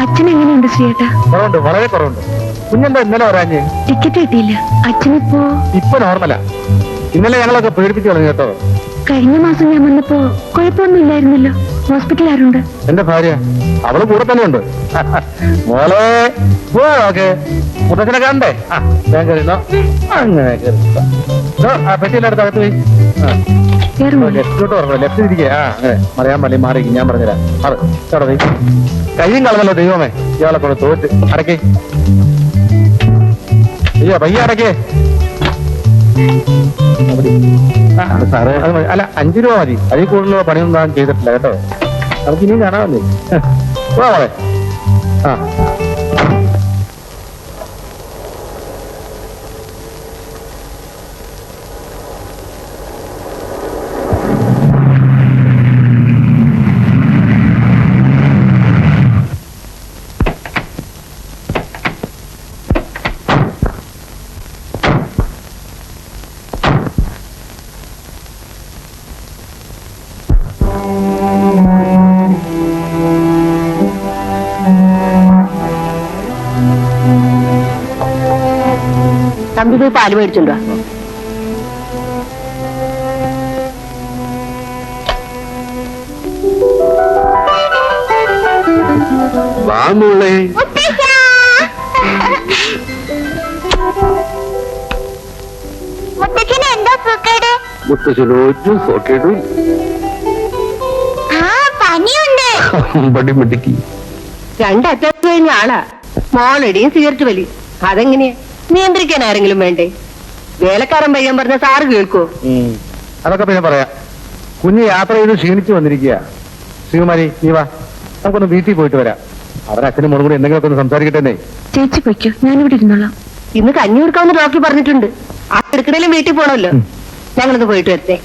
അച്ഛൻ എങ്ങനെയുണ്ട് ശ്രീയേട്ടാ? കുറവുണ്ട്, വളരെ കുറവുണ്ട്. കുഞ്ഞെന്താ ഇന്നലെ വരാഞ്ഞ്? ടിക്കറ്റ് കിട്ടിയില്ല. അച്ഛനിപ്പോ നോർമലാ. ഇന്നലെ ഞങ്ങളൊക്കെ പേടിപ്പിച്ചു കളഞ്ഞു കേട്ടോ. കഴിഞ്ഞ മാസം ഞാൻ വന്നപ്പോ കുഴപ്പമൊന്നും ഇല്ലായിരുന്നല്ലോ. ഹോസ്പിറ്റൽ ആരുണ്ട്? എന്റെ ഭാര്യ, അവള് കൂടെ തന്നെ ഉണ്ട്. മോളെ ഓക്കെ, മുത്തച്ഛനെ കാണണ്ടേ? ഞാൻ കരുതോ അങ്ങനെ പെട്ടിയിലെടുത്ത് അകത്ത് പോയി ലെഫ്റ്റോട്ട് പറഞ്ഞു. ലെഫ്റ്റ് തിരികെ. അങ്ങനെ മറിയാൻ പള്ളി മാറി. ഞാൻ പറഞ്ഞുതരാം. അത് അവിടെ പോയി. കയ്യും കളഞ്ഞല്ലോ ദൈവമേ. ഇയാളെ കൊണ്ട് തോറ്റ്. അടക്കേ അയ്യോ, പയ്യ അടക്കേ. സാറേ അല്ല, 5 രൂപ മതി. അതിൽ കൂടുതലുള്ള പണിയൊന്നും ഞാൻ ചെയ്തിട്ടില്ല കേട്ടോ. നമുക്ക് ഇനിയും കാണാമല്ലേ. പോളെ. തമ്പി പോയി പാല് മേടിച്ചുണ്ടോ? രണ്ടറ്റം കഴിഞ്ഞ ആളാ. മോളടിയും സിഗരറ്റ് വലി. അതെങ്ങനെയാ നിയന്ത്രിക്കാൻ ആരെങ്കിലും വേണ്ടേ? വേലക്കാരൻ പയ്യൻ പറഞ്ഞ സാറ് കേൾക്കോ? അതൊക്കെ പിന്നെ പറയാം. കുഞ്ഞ് യാത്ര ചെയ്ത് ക്ഷീണിച്ചു വന്നിരിക്കുക. ശ്രീകുമാരി, നീ വാ, നമുക്കൊന്ന് വീട്ടിൽ പോയിട്ട് വരാം. അവൻ അച്ഛനും മോളും കൂടി എന്തെങ്കിലുമൊക്കെ ഒന്ന് സംസാരിക്കട്ടെ. ചേച്ചി പൊയ്ക്കോ, ഞാനിവിടെ ഇരുന്നോളാം. ഇന്ന് കഞ്ഞി കൊടുക്കാമെന്ന് ഡോക്ടർ പറഞ്ഞിട്ടുണ്ട്. ആ കിടക്കണേലും വീട്ടിൽ പോണല്ലോ. ഞങ്ങളൊന്ന് പോയിട്ട് വരട്ടെ.